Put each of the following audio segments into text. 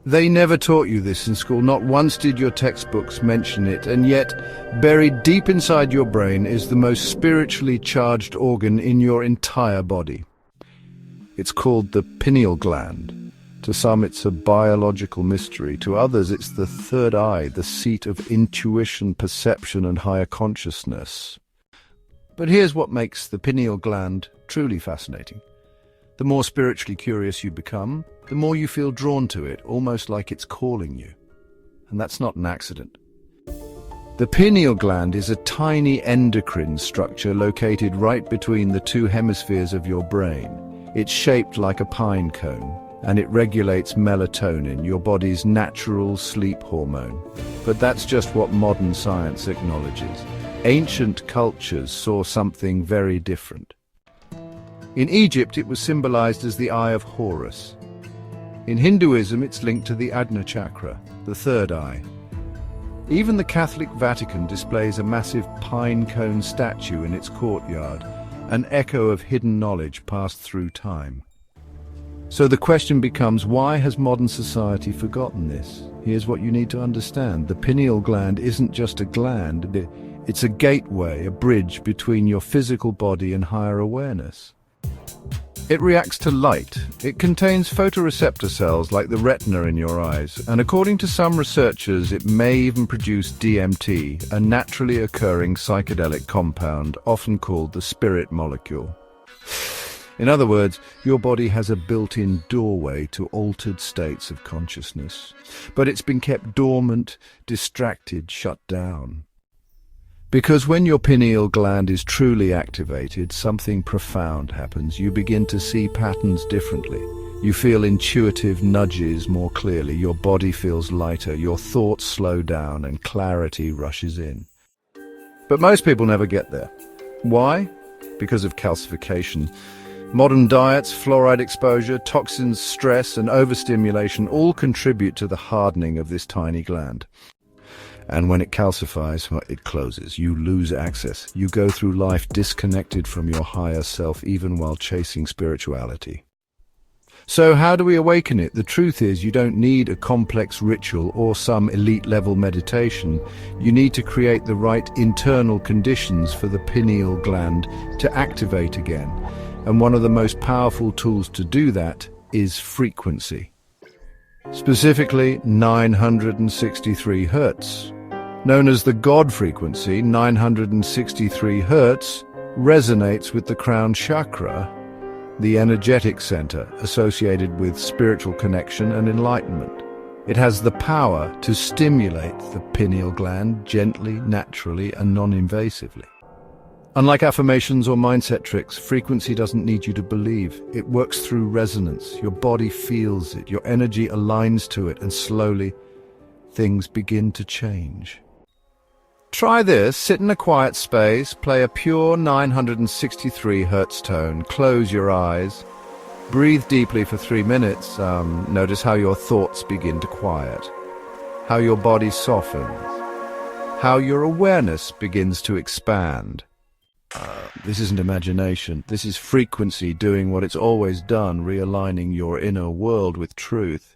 They never taught you this in school, not once did your textbooks mention it, and yet, buried deep inside your brain is the most spiritually charged organ in your entire body. It's called the pineal gland. To some it's a biological mystery, to others it's the third eye, the seat of intuition, perception and higher consciousness. But here's what makes the pineal gland truly fascinating. The more spiritually curious you become, the more you feel drawn to it, almost like it's calling you. And that's not an accident. The pineal gland is a tiny endocrine structure located right between the two hemispheres of your brain. It's shaped like a pine cone, and it regulates melatonin, your body's natural sleep hormone. But that's just what modern science acknowledges. Ancient cultures saw something very different. In Egypt, it was symbolized as the eye of Horus. In Hinduism, it's linked to the Ajna chakra, the third eye. Even the Catholic Vatican displays a massive pine cone statue in its courtyard, an echo of hidden knowledge passed through time. So the question becomes, why has modern society forgotten this? Here's what you need to understand. The pineal gland isn't just a gland, it's a gateway, a bridge between your physical body and higher awareness. It reacts to light. It contains photoreceptor cells like the retina in your eyes, and according to some researchers, it may even produce DMT, a naturally occurring psychedelic compound, often called the spirit molecule. In other words, your body has a built-in doorway to altered states of consciousness, but it's been kept dormant, distracted, shut down. Because when your pineal gland is truly activated, something profound happens. You begin to see patterns differently. You feel intuitive nudges more clearly. Your body feels lighter. Your thoughts slow down and clarity rushes in. But most people never get there. Why? Because of calcification. Modern diets, fluoride exposure, toxins, stress, and overstimulation all contribute to the hardening of this tiny gland. And when it calcifies, well, it closes. You lose access. You go through life disconnected from your higher self, even while chasing spirituality. So how do we awaken it? The truth is, you don't need a complex ritual or some elite-level meditation. You need to create the right internal conditions for the pineal gland to activate again. And one of the most powerful tools to do that is frequency. Specifically, 963 Hertz. Known as the God frequency, 963 Hertz resonates with the crown chakra, the energetic center associated with spiritual connection and enlightenment. It has the power to stimulate the pineal gland gently, naturally, and non-invasively. Unlike affirmations or mindset tricks, frequency doesn't need you to believe. It works through resonance. Your body feels it, your energy aligns to it, and slowly things begin to change. Try this. Sit in a quiet space, play a pure 963 Hertz tone, close your eyes, breathe deeply for 3 minutes. Notice how your thoughts begin to quiet, how your body softens, how your awareness begins to expand. This isn't imagination. This is frequency doing what it's always done, realigning your inner world with truth.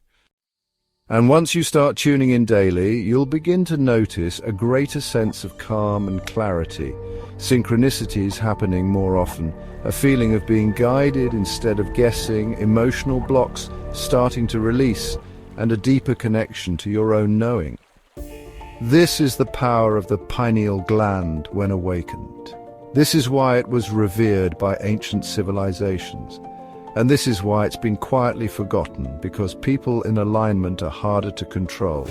And once you start tuning in daily, you'll begin to notice a greater sense of calm and clarity, synchronicities happening more often, a feeling of being guided instead of guessing, emotional blocks starting to release, and a deeper connection to your own knowing. This is the power of the pineal gland when awakened. This is why it was revered by ancient civilizations. And this is why it's been quietly forgotten, because people in alignment are harder to control,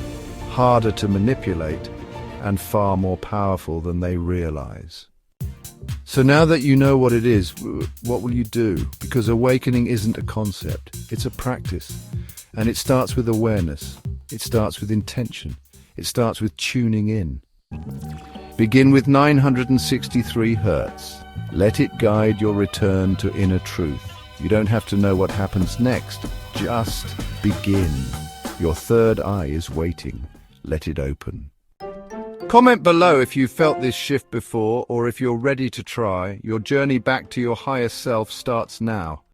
harder to manipulate, and far more powerful than they realize. So now that you know what it is, what will you do? Because awakening isn't a concept, it's a practice. And it starts with awareness, it starts with intention, it starts with tuning in. Begin with 963 Hertz. Let it guide your return to inner truth. You don't have to know what happens next. Just begin. Your third eye is waiting. Let it open. Comment below if you felt this shift before or if you're ready to try. Your journey back to your higher self starts now.